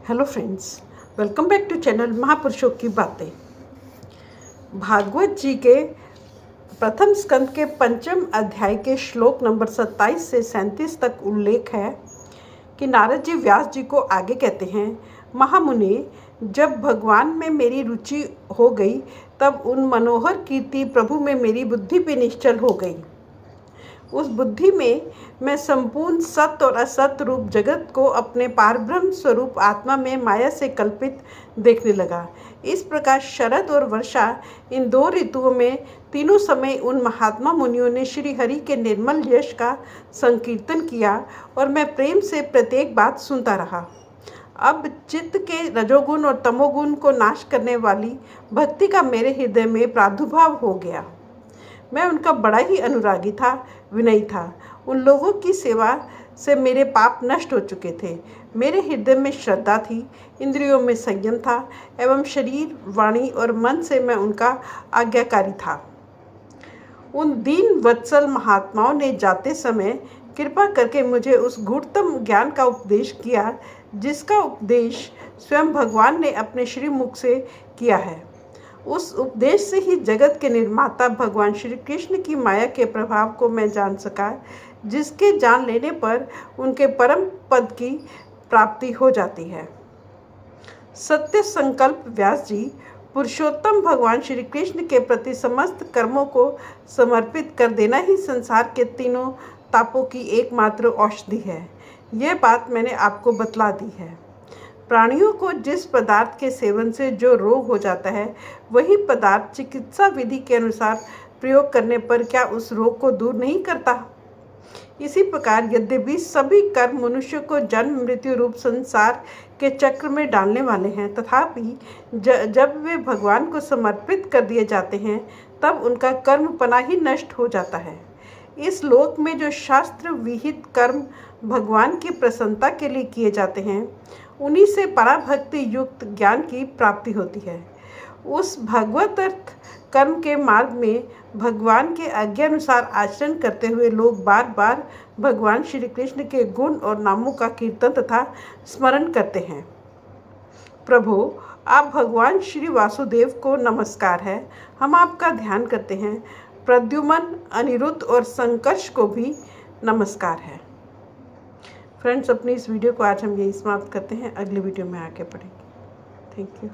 Hello friends, welcome back to channel महापुरुषों की बातें। भागवत जी के प्रथम स्कंद के पंचम अध्याय के श्लोक नंबर 27 से 37 तक उल्लेख है कि नारद जी व्यास जी को आगे कहते हैं, महामुनि, जब भगवान में मेरी रुचि हो गई तब उन मनोहर कीर्ति प्रभु में मेरी बुद्धि भी निश्चल हो गई। उस बुद्धि में मैं संपूर्ण सत्य और असत्य रूप जगत को अपने पारब्रह्म स्वरूप आत्मा में माया से कल्पित देखने लगा। इस प्रकार शरद और वर्षा इन दो ऋतुओं में तीनों समय उन महात्मा मुनियों ने श्री हरि के निर्मल यश का संकीर्तन किया और मैं प्रेम से प्रत्येक बात सुनता रहा। अब चित्त के रजोगुण और तमोगुण को नाश करने वाली भक्ति का मेरे हृदय में प्रादुर्भाव हो गया। मैं उनका बड़ा ही अनुरागी था, विनयी था। उन लोगों की सेवा से मेरे पाप नष्ट हो चुके थे। मेरे हृदय में श्रद्धा थी, इंद्रियों में संयम था एवं शरीर, वाणी और मन से मैं उनका आज्ञाकारी था। उन दीन वत्सल महात्माओं ने जाते समय कृपा करके मुझे उस गूढ़तम ज्ञान का उपदेश किया जिसका उपदेश स्वयं भगवान ने अपने श्री मुख से किया है। उस उपदेश से ही जगत के निर्माता भगवान श्री कृष्ण की माया के प्रभाव को मैं जान सका, जिसके जान लेने पर उनके परम पद की प्राप्ति हो जाती है। सत्य संकल्प व्यास जी, पुरुषोत्तम भगवान श्री कृष्ण के प्रति समस्त कर्मों को समर्पित कर देना ही संसार के तीनों तापों की एकमात्र औषधि है। यह बात मैंने आपको बतला दी है। प्राणियों को जिस पदार्थ के सेवन से जो रोग हो जाता है, वही पदार्थ चिकित्सा विधि के अनुसार प्रयोग करने पर क्या उस रोग को दूर नहीं करता? इसी प्रकार यद्यपि सभी कर्म मनुष्य को जन्म मृत्यु रूप संसार के चक्र में डालने वाले हैं, तथापि जब वे भगवान को समर्पित कर दिए जाते हैं तब उनका कर्मपना ही नष्ट हो जाता है। इस लोक में जो शास्त्र विहित कर्म भगवान की प्रसन्नता के लिए किए जाते हैं, उन्हीं से पराभक्ति युक्त ज्ञान की प्राप्ति होती है। उस भगवत अर्थ कर्म के मार्ग में भगवान के आज्ञानुसार आचरण करते हुए लोग बार बार भगवान श्री कृष्ण के गुण और नामों का कीर्तन तथा स्मरण करते हैं। प्रभु, आप भगवान श्री वासुदेव को नमस्कार है। हम आपका ध्यान करते हैं। प्रद्युमन, अनिरुद्ध और संकर्ष को भी नमस्कार है। फ्रेंड्स, अपनी इस वीडियो को आज हम यही समाप्त करते हैं। अगली वीडियो में आगे बढ़ेंगे। Thank you.